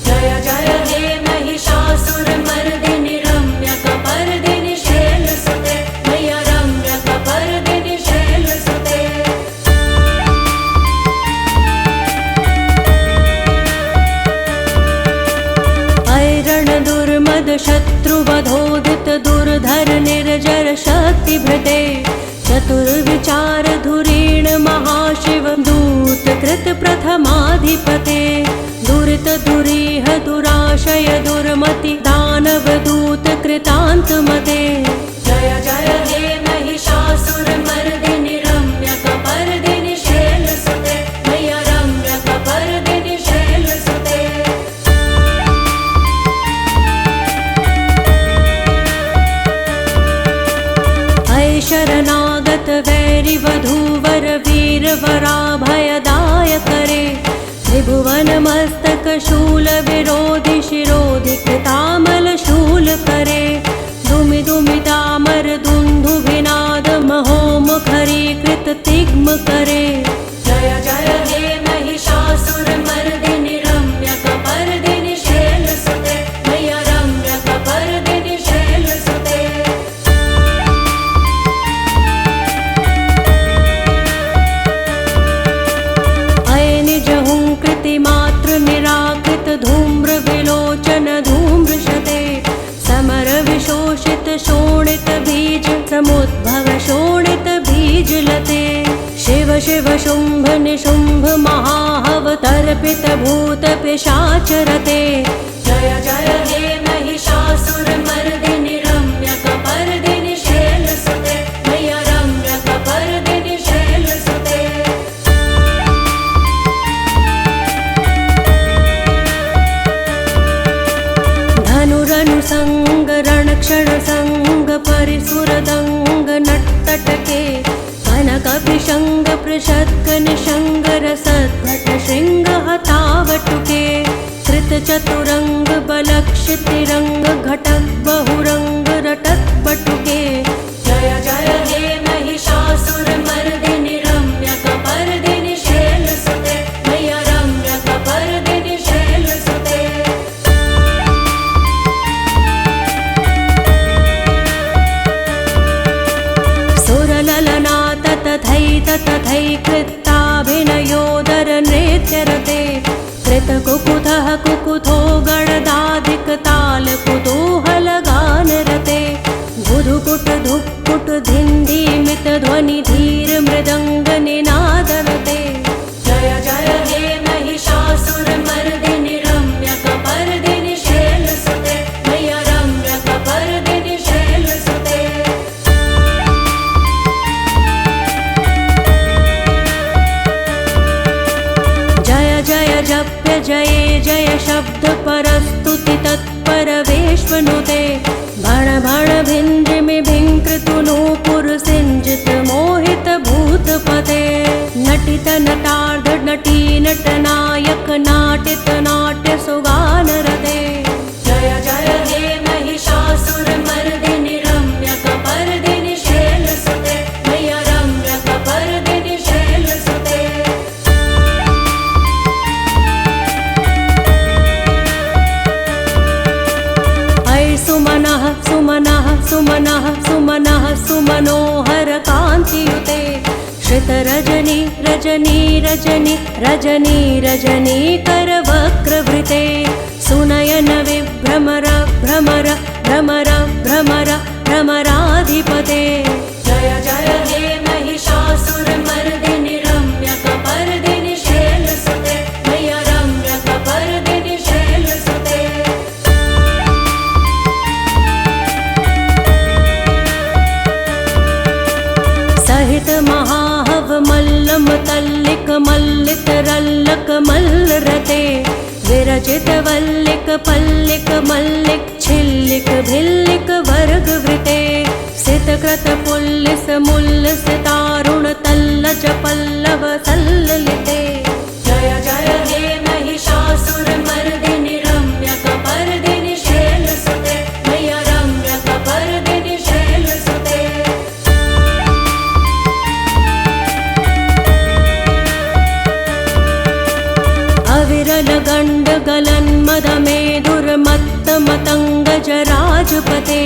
जय जय हे महिषासुर मर्दिनि रम्यकपर्दिनि शैलसुते, मैया रम्यकपर्दिनि शैलसुते। दुर्मद शत्रुवधोदित दुर्धर निर्जर शक्तिभृते, चतुर्विचार धुरीण महाशिव दूत कृत प्रथमाधिपते। दुरित दुरीह दुराशय दुर्मति दानव दूत कृतांतमते। जय जय हे महिषासुर मर्दिनि रम्यकपर्दिनि शैलसुते, मैया रम्यकपर्दिनि शैलसुते। शरणागत वैरि वधूवर वीर वराभयदाय करे, त्रिभुवन मस्तक शूल विरोधि शिरोधि कृतामल शूल करे। दुमि दुमि दामर दुंदु विनाद महोमुखरी कृत तिग्म करे। जय जय हे महिषासुर मर्दिनि रम्यकपर्दिनि शैलसुते, मैया रम्यकपर्दिनि शैलसुते। मात्र निराकृत धूम्र विलोचन धूम्रशते, समर विशोषित शोणित बीज समुद्भव शोणित बीज लते। शिव शिव शुंभ निशुंभ महाहव तर्पित भूत पिशाचरते। जय जय हे महिषासुर मर्दिनि रम्यकपर्दिनि शैलसुते, मैया रम्यकपर्दिनि शैलसुते। लक्षण संग परिसुरदंग नट्टटके कनकपिशंग पृषत्क निशंग रसद्भट श्रृंग हतावटुके कृत चतुरंग बलक्षितिरंग घटक बहुरंग रटत बटुके जय जय हे महिषासुर मर्दिनि रम्यकपर्दिनि शैलसुते मैया रम्यकपर्दिनि शैलसुते सुरललना ततथैकृत्ताभिनयोदर नृत्यरते कृतकुकुतः कुकुथो गणदाधिक ताल कुतूहल गानरते बुधुकुट धुक्कुट धिन्धीमित ध्वनि धीर मृदंग निनादनते जय जय हे महिषासुर मर्दिनि रम्यकपर्दिनि शैलसुते मैया रम्यकपर्दिनि शैलसुते जय जय जप्य जये जय शब्द परस्तुति तत्पर वेश्वनुते भण भण भिन्द्रिमि भिङ्कृतु नूपुर सिंजित मोहित भूतपते नटित नटार्ध नटी नटनायक नाटित नाट्य सुगानरते जय जय हे महिषासुर मर्दिनि रम्यकपर्दिनि शैलसुते मैया रम्यकपर्दिनि शैलसुते सुमनः सुमनः सुमनः सुमनः सुमनोहर कान्तियुते श्रितरजनी रजनी रजनी रजनी रजनी करवक्रवृते सुनयन विभ्रमर भ्रमर भ्रमर भ्रमर भ्रमराधिपते जय जय हे महिषासुर मर्दिनि रम्यकपर्दिनि शैलसुते मैया रम्यकपर्दिनि शैलसुते सहित महाहव मल्लम तल्लिक मल्लित रल्लक मल्लरते विरचित वल्लिक पल्लिक मल्लिक छिल्लिक भिल्लिक वर्गवृते सितकृत पुल्लिस मुल्लिस तारुण तल्लज पल्लव सल्ललिते जय जय हे महिषासुर मर्दिनि रम्यकपर्दिनि शैलसुते मैया रम्यकपर्दिनि शैलसुते अविरल गंड गलन मद मेधुर्मत्त मतंग जराजपते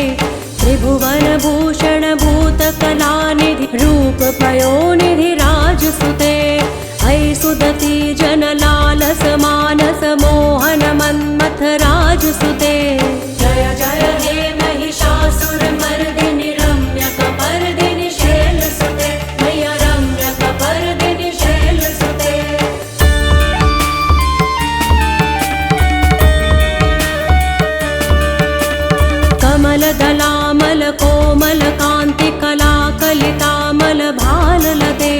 त्रिभुवन भूषण भूत कलानिधि रूप पयोनिधि राजसुते ऐ सुदति जन लालस मानस मोहन मन्मथ राजसुते जय जय हे महिषासुर मर्दिनि रम्यकपर्दिनि शैलसुते मैया रम्यकपर्दिनि शैलसुते कमलदलामल कोमल कान्ति कला कलितामल भाललते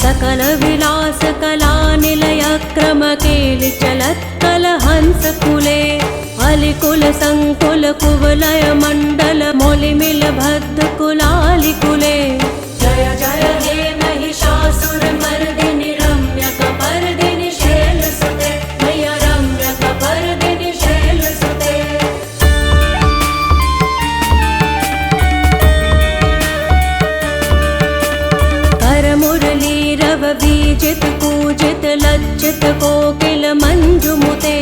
सकल विलास कला निलय क्रम केलि चलत् कलहंस कुले अलिकुल संकुल कुवलय मंडल मोलिमिल भद्द कुलालि कुले जय जय हे महिषासुर मर्दिनि रम्यकपर्दिनि शैलसुते मैया रम्यकपर्दिनि शैलसुते मुरलीरव बीजित कूजित लज्जित कोकिल मंजुमुते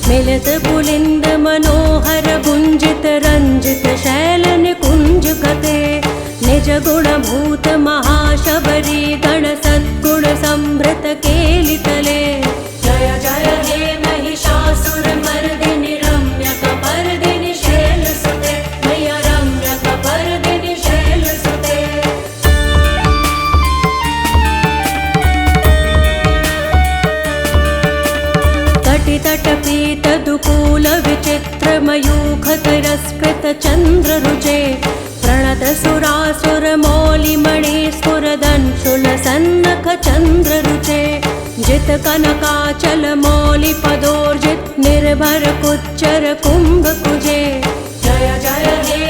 मिलित पुलिंद मनोहर गुंजित रंजित शैल निकुंज कते निज गुण भूत महाशबरी गण सद्गुण संभृत केलितले जय जय हे महिषासुर मर्दिनि रम्यकपर्दिनि शैलसुते मैया रम्यकपर्दिनि शैलसुते तटपीत दुकूल विचित्र मयूख तिरस्कृत चंद्र रुचे प्रणत सुरासुर मौलि मणि स्फुरदंशुल सन्नख चंद्र रुचे जित कनकाचल मौलि पदोर्जित निर्भर कुच्चर कुंभ कुजे जय जय हे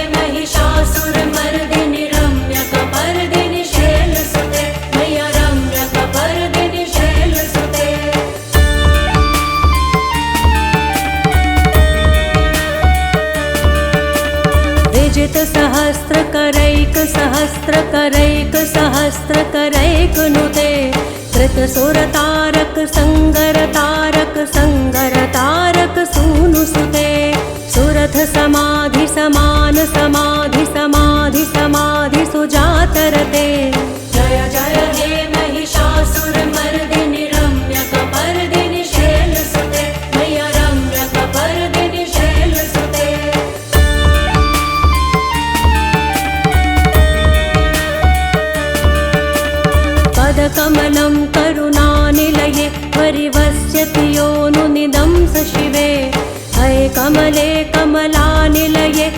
विजित सहस्रकरैक नुते कृत सुर तारक संगर तारक सूनु सुते सुरथ समाधि समान समाधि सुजातरते जय जय हे महिषासुर मर्दिनि रम्यकपर्दिनि शैलसुते मैया रम्यकपर्दिनि शैलसुते पदकमलं करुणानिलये परिवस्यति योनुनिदं स शिवे हये कमले कमलानिलयस्य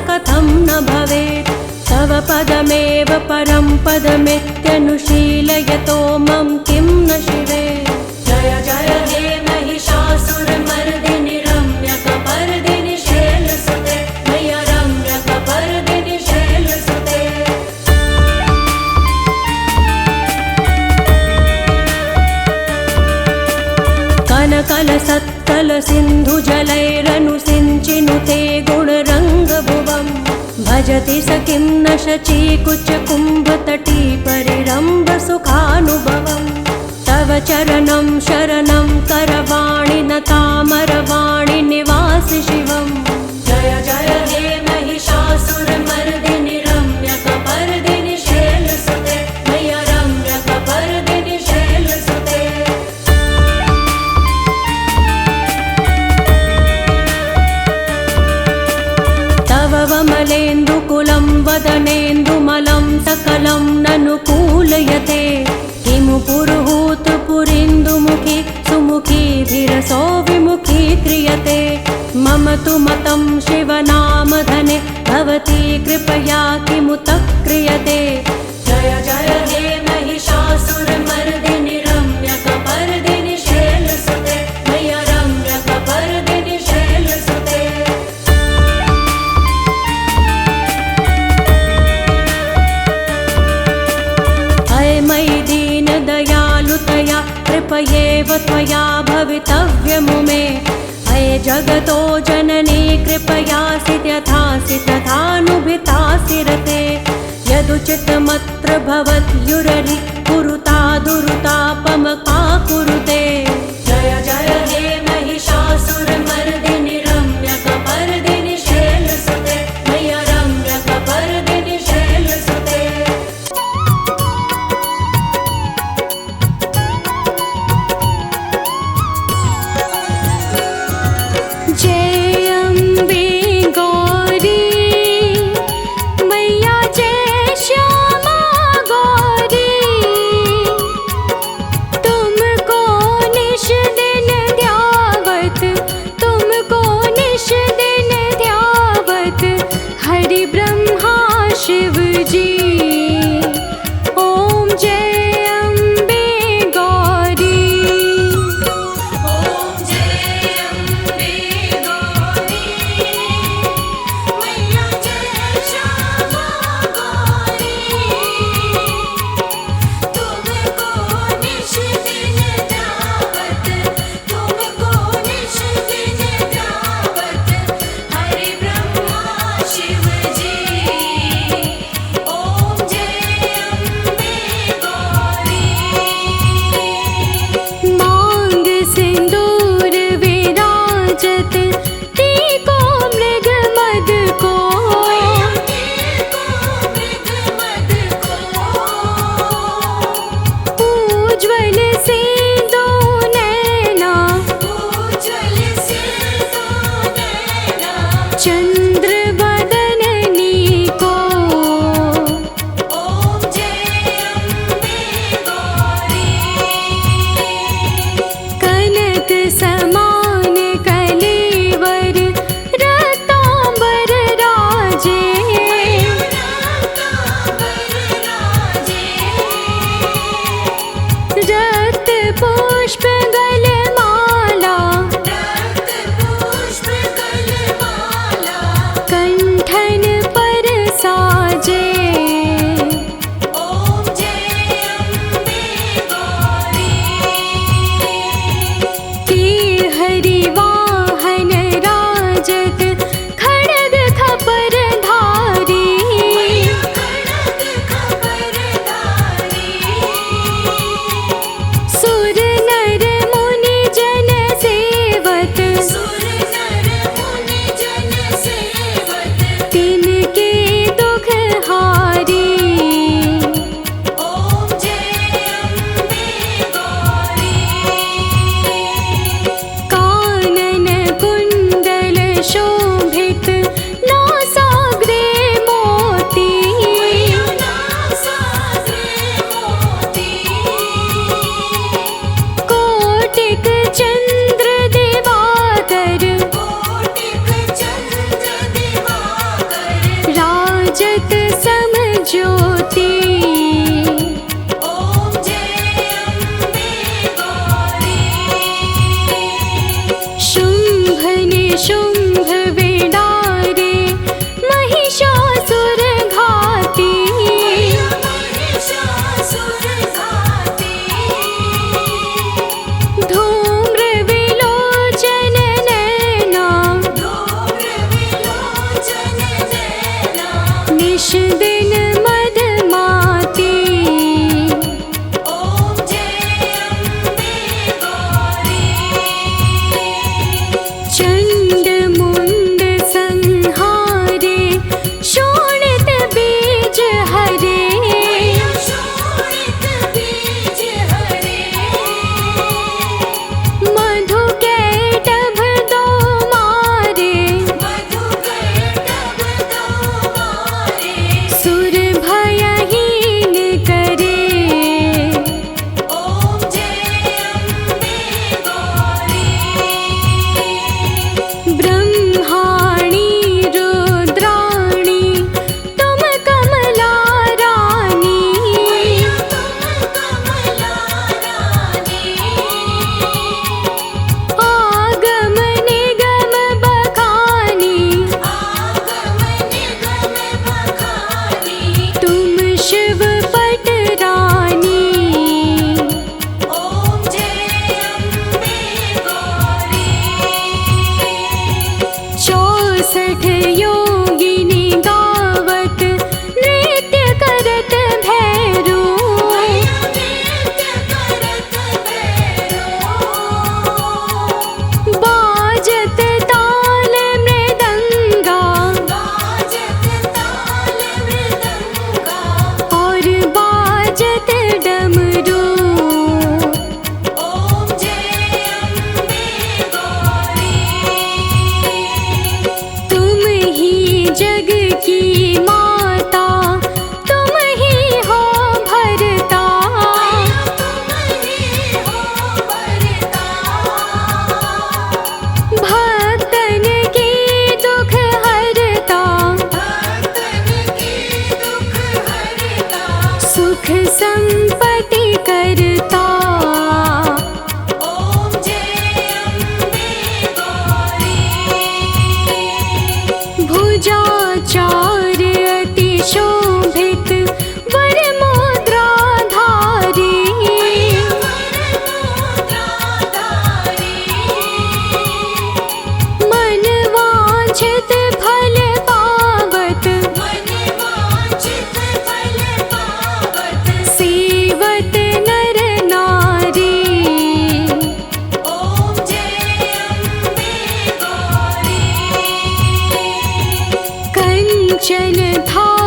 कथं न भवेत् तव पदमेव परं पदमित्यनुशीलयतो मम किं न शिवे जय जय हे महिषासुरमर्दिनि रम्यकपर्दिनि शैलसुते मैया रम्यकपर्दिनि शैलसुते कनकलसत्कल सिन्धुजलैरनुसिञ्चिनुते गुणरङ्गभुवम् भजति स किं न शचीकुचकुम्भतटी परिरम्भ सुखानुभवम् तव चरणं शरणं करवाणि न तामरवाणि निवासि शिवम् जय जय हे महिषासुरमर्दिनि रम्यकपर्दिनि शैलसुते मैया रम्यकपर्दिनि शैलसुते वमलेन्दुकुलं वदनेन्दुमलं सकलं ननुकूलयते किमु पुरुहूतपुरीन्दुमुखी सुमुखीभिरसो विमुखी क्रियते मम तु मतं शिवनामधने भवती कृपया किमुत क्रियते जय जय हे महिषासुरमर्दिनि रम्यकपर्दिनि शैलसुते मैया रम्यकपर्दिनि शैलसुते मयि दीनदयालुतया कृपयेव त्वया भवितव्यमुमे अये जगतो जननी कृपयासि यथासि तथानुभितासि रते यदुचितमत्र भवत्युररि कुरुता दुरुतापमका कुरुते जय जय हे महिषासुरमर्दिनि रम्यकपर्दिनि शैलसुते मैया रम्यकपर्दिनि शैलसुते जय अम्बे गौरी मैया जय श्यामा गौरी 60 योगिनी गावत नृत्य करत भैरो। बाजत ताल मृदंगा और बाजत डमरू। तुम ही जग की माता, तुम ही हो भरता। भक्तन की दुख हरता, सुख संपत्ति करता। भुजाचार अति शोभित वर मुद्राधारी। मन वांछित फल पावत, सेवत नर नारी। कंचन था